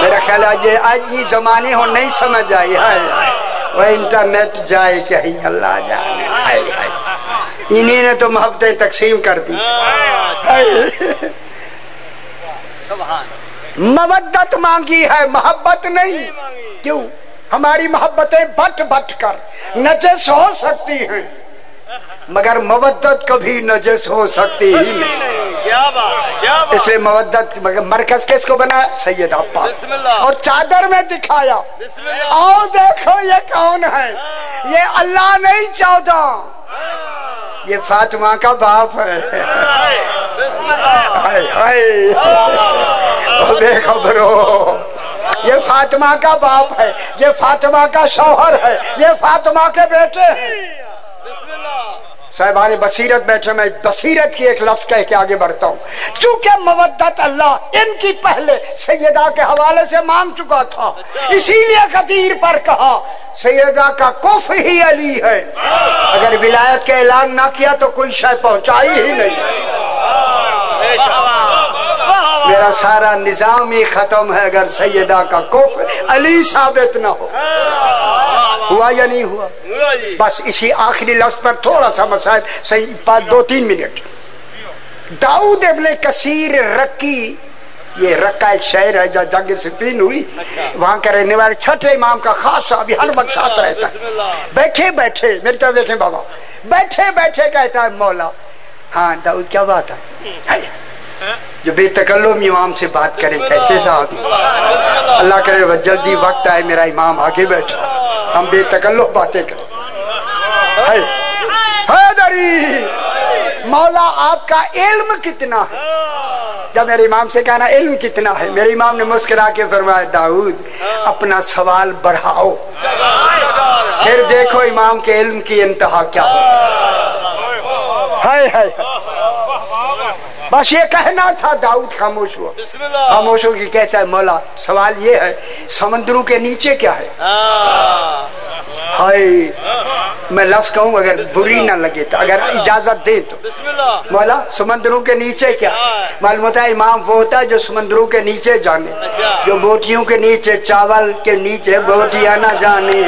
मेरा ख्याल है आज ये जमाने हो नहीं समझ आई है, वह इंटरनेट जाए कहीं अल्लाह जाने। इन्हीं ने तो मोहब्बतें तकसीम कर दी। मवद्दत मांगी है, मोहब्बत नहीं। क्यों? हमारी मोहब्बतें बट बट कर नजस हो सकती हैं, मगर मवद्दत कभी नजस हो सकती ही नहीं। क्या बात। इसलिए मवद्दत मरकज किसको बनाया? सैयदा पाक। और चादर में दिखाया, आओ देखो ये कौन है। ये अल्लाह नहीं 14, ये फातिमा का बाप है। हाय हाय, देखो ब्रो, ये फातिमा का बाप है, ये फातिमा का शौहर है, ये फातिमा के बेटे हैं। साहिबान बसीरत बैठे, मैं बसीरत की एक लफ्ज कह के आगे बढ़ता हूँ। चूंकि मवद्दत अल्लाह इनकी पहले सैयदा के हवाले से मांग चुका था, इसीलिए कदीर पर कहा सैयदा का कुफ ही अली है। अगर विलायत का ऐलान ना किया तो कोई शय पहुंचाई ही नहीं। मेरा सारा निजाम ही खत्म है अगर सैयदा का कुफ अली साबित ना हो। हुआ या नहीं हुआ? बस इसी आखिरी लफ्ज पर थोड़ा सा मसाइल, सही 2-3 मिनट। दाऊद इब्ने कसीर रक्की, ये रक्का एक शहर है जहाँ जंग सिफीन हुई, वहां का रहने वाले छठे इमाम का खास अभी हर वक्त साथ रहता है। बैठे बैठे मेरी तरफ देखें बाबा, बैठे बैठे कहता है मौला, हाँ दाऊद क्या बात है? जो बेतकल्लुम इमाम से बात करे कैसे साहब, अल्लाह करे वह जल्दी वक्त आए मेरा इमाम आगे बैठा, हम बेतकल्लुम बातें करें। मौला आपका इल्म कितना है? जब मेरे इमाम से कहा ना इल्म कितना है, मेरे इमाम ने मुस्कुरा के फरमाया दाऊद अपना सवाल बढ़ाओ, फिर देखो इमाम के इल्म की इंतहा क्या है। बस ये कहना था, दाऊद खामोश हुआ। खामोश हो के कहता है मौला सवाल ये है समंदरों के नीचे क्या है? हाय मैं लफ्ज कहूँ अगर बुरी ना लगे तो, अगर इजाजत दे तो। मौला समंदरों के नीचे क्या? मालूम होता है इमाम वो होता है जो समंदरों के नीचे जाने, जो बोटियों के नीचे, चावल के नीचे बोटियां ना जाने।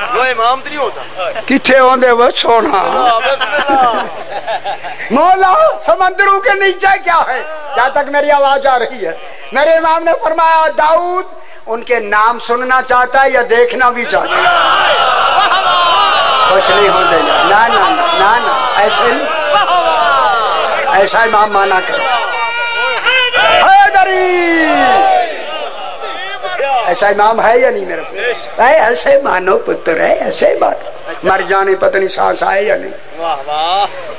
वो इमाम नहीं होता किथे होंदे वो सोना। मौला समंदरों के नीचे क्या है? जहाँ तक मेरी आवाज आ रही है, मेरे इमाम ने फरमाया दाऊद उनके नाम सुनना चाहता है या देखना भी चाहता है? कुछ नहीं हो देगा। ना ना ना ना ऐसे नहीं, ऐसा इमाम माना करो। ऐसा इमाम है या नहीं मेरे को? ऐसे मानो पुत्र है, ऐसे मानो। मर जाने पता नहीं सांस आए या नहीं।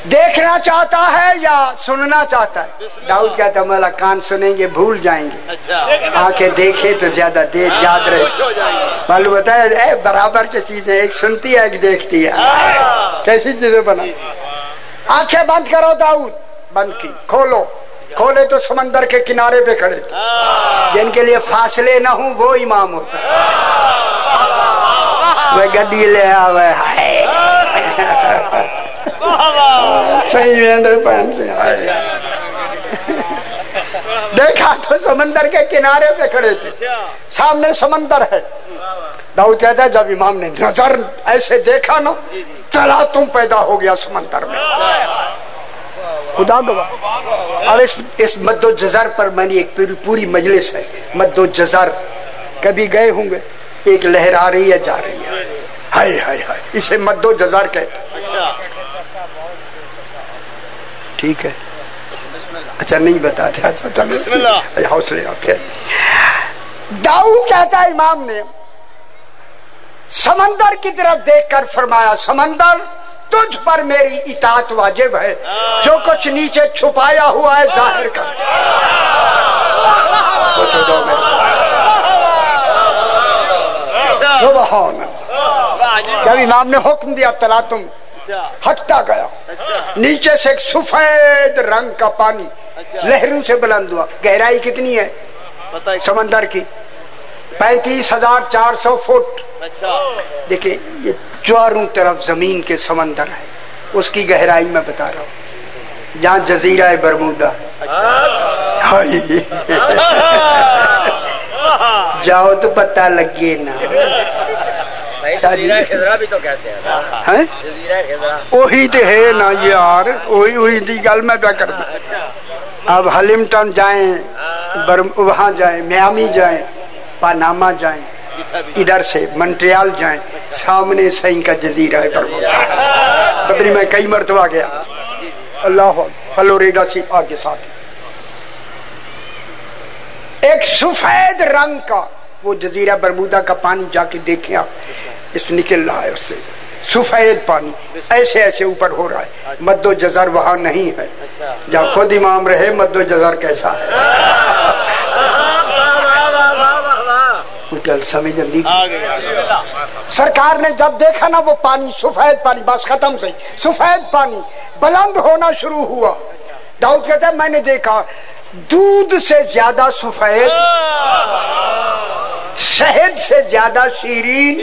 देखना चाहता है या सुनना चाहता है? दाऊद कहता मौला कान सुनेंगे भूल जाएंगे, आंखें देखे तो ज्यादा देर याद रहे। मालूम होता है बराबर की चीजें, एक सुनती है एक देखती है। कैसी चीजें बना? आंखें बंद करो दाऊद, बंद की। खोलो, खोले तो समंदर के किनारे पे खड़े थे। जिनके लिए फासले न हो वो इमाम होता है। वह गड्डी ले आवे सही में से देखा तो समंदर के किनारे पे खड़े थे, सामने समंदर है। दाऊद कहता है जब इमाम ने नजर ऐसे देखा ना, तला तुम पैदा हो गया समंदर में। खुदा गवाह। और इस मद्दो जज़र पर मैंने एक पूरी मजलिस है, मद्दो जज़र कभी गए होंगे, एक लहर आ रही है जा रही है, हाय हाय हाय, इसे मद्दो जज़र कहते। ठीक है, अच्छा नहीं बताते, अच्छा हौसले रखे। दाऊद कहता है इमाम ने समंदर की तरफ देखकर फरमाया समंदर तुझ पर मेरी इताअत वाजिब है, जो कुछ नीचे छुपाया हुआ है जाहिर कर। जब इमाम ने हुक्म दिया तला तुम, हटता गया। नीचे से एक सफेद रंग का पानी लहरों से बुलंद हुआ। गहराई कितनी है समंदर की? 35,400 फुट। देखिए ये चारों तरफ जमीन के समंदर है, उसकी गहराई में बता रहा हूँ। जहाँ जजीरा है बरमूदा, जाओ तो पता लगे ना। खिजरा भी तो कहते हैं, जजीरा खिजरा वही तो है ना यार, वही दी गल मैं क्या करना। अब हलिमटन जाएं, वहां जाएं, मियामी जाएं, पनामा जाएं, इधर से मॉन्ट्रियल जाएं, सामने सही का जजीरा है बदरी में कई मरतबा गया। अल्लाह फ्लोरिडा से आगे साथ एक सफेद रंग का वो जजीरा बरमूदा का पानी जाके देखे आप, इस निकल रहा है उससे सफेद पानी, ऐसे ऐसे ऊपर हो रहा है। मद्दो जज़र वहां नहीं है, जब खुद इमाम रहे मद्दो जज़र कैसा है। समझ जल्दी सरकार ने जब देखा ना वो पानी सफेद पानी, बस खत्म से सफेद पानी बुलंद होना शुरू हुआ। दाऊद कहता है मैंने देखा दूध से ज्यादा सफेद, शहद से ज्यादा शीरीन,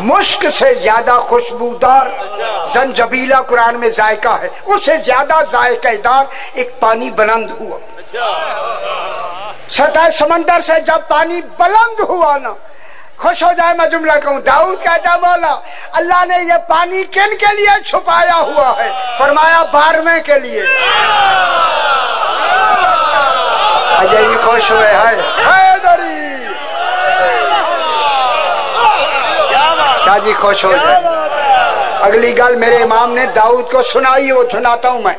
मुश्क से ज्यादा खुशबूदार, जंजबीला कुरान में जायका है, उससे ज्यादा जायकेदार एक पानी बुलंद हुआ। सतह समंदर से जब पानी बुलंद हुआ ना, खुश हो जाए मैं जुमला कहूँ। दाऊद कहता मौला अल्लाह ने ये पानी किन के लिए छुपाया हुआ है? फरमाया 12वें के लिए। अजय खुश हुए है क्या जी, खुश हो जाए। अगली गल मेरे इमाम ने दाऊद को सुनाई, वो सुनाता हूँ मैं।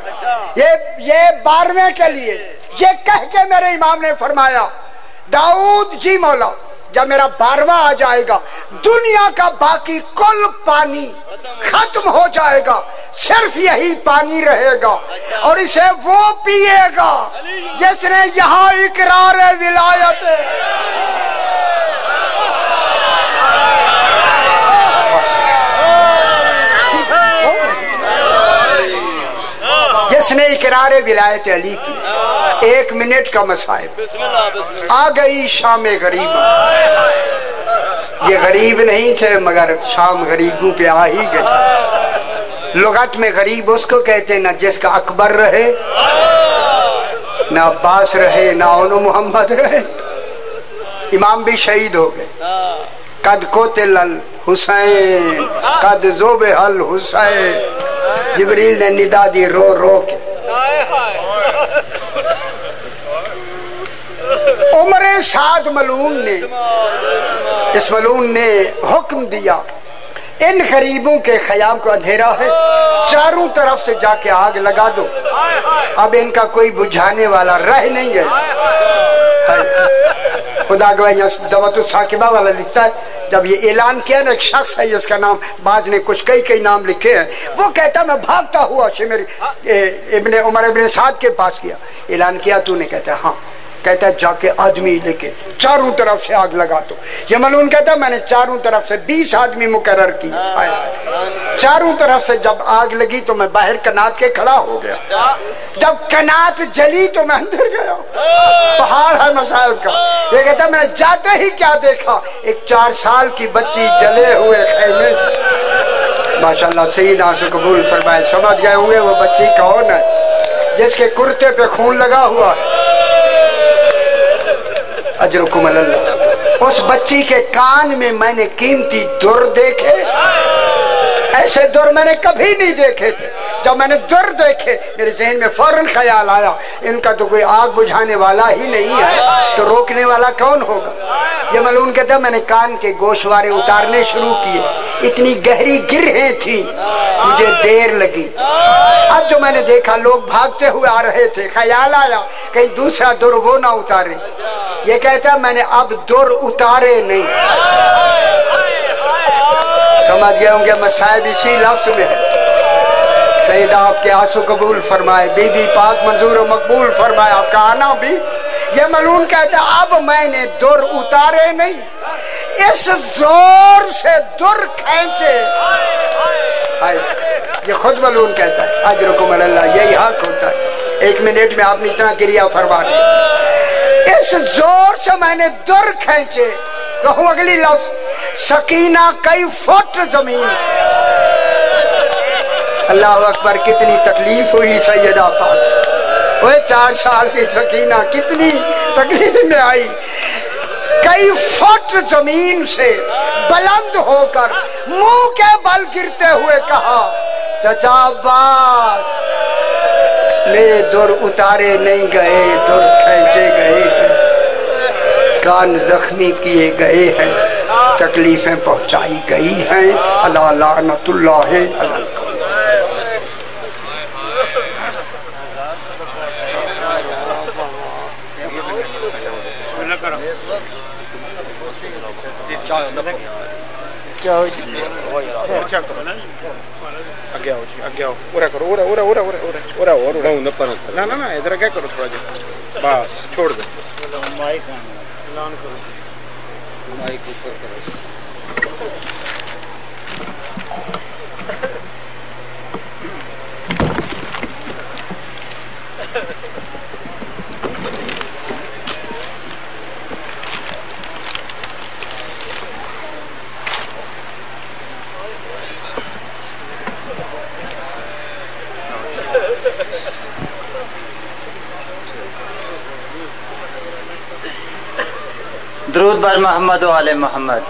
ये 12वें के लिए ये कह के मेरे इमाम ने फरमाया दाऊद जी मौला जब मेरा 12वां आ जाएगा दुनिया का बाकी कुल पानी ختم ہو جائے گا، صرف یہی پانی رہے گا اور اسے وہ پیے گا جس نے یہاں اقرار ولایت جس نے اقرار ولایت علی کی۔ 1 منٹ کا مصائب، آ گئی شام غریب۔ یہ غریب نہیں تھے مگر شام غریبوں پہ آ ہی گئی۔ لغت میں غریب اس کو کہتے ہیں نہ جس کا اکبر رہے، نہ عباس رہے، نہ اونو محمد رہے۔ امام بھی شہید ہو گئے۔ قد قتل الحسین قد ذبح الحسین، جبریل نے ندا دی رو رو کے۔ عمر سعد ملعون نے، اس ملعون نے حکم دیا ان غریبوں کے خیام کو اندھیرا ہے، چاروں طرف سے جا کے آگ لگا دو، اب ان کا کوئی بجھانے والا رہ نہیں ہے۔ خدا گواہ دعوت الثاقبہ والا لکھتا ہے جب یہ اعلان کیا نا، ایک شخص ہے جس کا نام، بعض نے کچھ کئی نام لکھے ہیں، وہ کہتا میں بھاگتا ہوا شمر ابن عمر ابن سعد کے پاس کیا، اعلان کیا تو نے، کہتا ہے ہاں، کہتا ہے جا کے آدمی لے کے چاروں طرف سے آگ لگا دو۔ یہ ملعون کہتا ہے میں نے چاروں طرف سے 20 آدمی مقرر کی، چاروں طرف سے جب آگ لگی تو میں باہر کنات کے کھڑا ہو گیا، جب کنات جلی تو میں اندر گیا۔ پہاڑ ہے مسائل کا۔ یہ کہتا ہے میں نے جاتے ہی کیا دیکھا، ایک 4 سال کی بچی جلے ہوئے خیمے سے۔ ماشاءاللہ سیدنا سے قبول فرمائے۔ سمجھ گئے ہوئے وہ بچی کون ہے؟ جس کے کرتے پہ خون لگا ہوا ہے۔ اجرکم اللہ۔ اس بچی کے کان میں میں نے قیمتی در دیکھے، ایسے در میں نے کبھی نہیں دیکھے تھے۔ جب میں نے در دیکھے میرے ذہن میں فوراً خیال آیا ان کا تو کوئی آگ بجھانے والا ہی نہیں ہے تو روکنے والا کون ہوگا؟ یہ ملعون کہتا ہے میں نے کان کے گوشوارے اتارنے شروع کیے، اتنی گہری گرہیں تھیں، مجھے دیر لگی۔ اب جو میں نے دیکھا لوگ بھاگتے ہوئے آ رہے تھے، خیال آیا کہیں دوسرا در وہ نہ اتارے۔ یہ کہتا ہے میں نے اب در اتارے نہیں۔ سمجھ گئے ہوں گے مسائب اسی لفظ میں ہے۔ سیدہ آپ کے آنسو قبول فرمائے، بی بی پاک منظور و مقبول فرمائے، آپ کا آنا بھی۔ یہ ملعون کہتا ہے اب میں نے در اتارے نہیں، اس زور سے در کھینچے۔ یہ خود ملعون کہتا ہے اجرکم اللہ، یہی حق ہوتا ہے۔ 1 منٹ میں آپ نے اتنا گریہ فرما دیا، اس زور سے میں نے در کھینچے۔ کہوں اگلی لفظ، سکینہ کئی فٹ زمین۔ اللہ اکبر، کتنی تکلیف ہوئی سیدہ پاک، وہ 4 سال کی سکینہ کتنی تکلیف میں آئی۔ کئی فٹ زمین سے بلند ہو کر منہ کے بل گرتے ہوئے کہا چچا عباس میرے در اتارے نہیں گئے، در کھینچے گئے ہیں، کان زخمی کیے گئے ہیں، تکلیفیں پہنچائی گئی ہیں، اللہ لعنت اللہ علیہ۔ ادھر کیا کرو تھوڑا جا، بس چھوڑ دو مائک اوپر کرو۔ درود بر محمد و آل محمد۔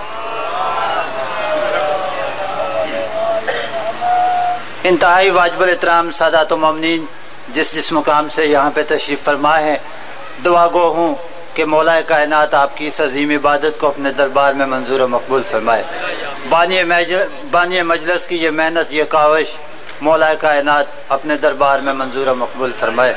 انتہائی واجب الاحترام سادات و مومنین، جس مقام سے یہاں پہ تشریف فرما ہے، دعا گو ہوں کہ مولا کائنات آپ کی اس عظیم عبادت کو اپنے دربار میں منظور و مقبول فرمائے۔ بانی مجلس کی یہ محنت، یہ کاوش مولا کائنات اپنے دربار میں منظور و مقبول فرمائے۔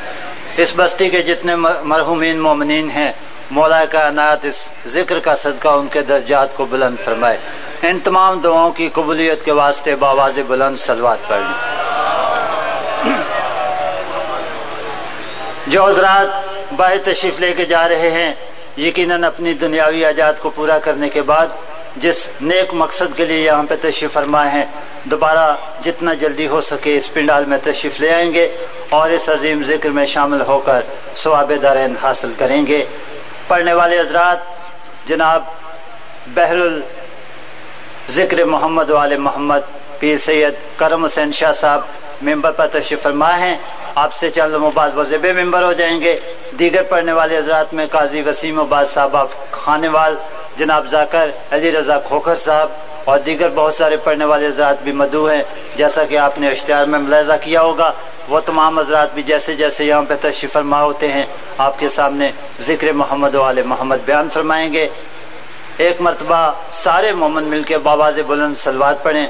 اس بستی کے جتنے مرحومین مومنین ہیں، مولا کائنات اس ذکر کا صدقہ ان کے درجات کو بلند فرمائے۔ ان तमाम दुआओं की कबूलियत के वास्ते बावाज़ बुलंद सलवात पढ़ लें। जो हज़रात बाहर तशरीफ़ लेके जा रहे हैं, यकीनन अपनी दुनियावी आजात को पूरा करने के बाद जिस नेक मकसद के लिए यहाँ पे तशरीफ़ फरमाए हैं, दोबारा जितना जल्दी हो सके इस पिंडाल में तशरीफ़ ले आएंगे और इस अजीम ज़िक्र में शामिल होकर सवाब दारैन हासिल करेंगे। पढ़ने वाले हज़रात जनाब बहरुल ज़िक्र मोहम्मद वाले मोहम्मद पीर सैयद करम हुसैन शाह साहब मेंबर पर तशरीफ़ फरमा हैं। आपसे चंद लम्हों बाद वो ज़ेबे मेंबर हो जाएंगे। दीगर पढ़ने वाले हज़रात में काजी वसीम अब्बास साहब खानेवाल, जनाब जाकर अली रज़ा खोखर साहब और दीगर बहुत सारे पढ़ने वाले हज़रात भी मदऊ हैं। जैसा कि आपने इश्तिहार में मुलाहिज़ा किया होगा, वो तमाम हज़रात भी जैसे जैसे यहाँ पे तशरीफ़ फरमा होते हैं आपके सामने ज़िक्र मोहम्मद वाले मोहम्मद बयान फरमाएंगे। एक मरतबा सारे मोमिन मिल के बावाज़ बुलंद सलवात पढ़ें।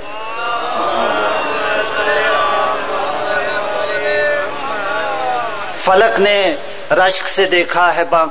फलक ने रश्क से देखा है बाग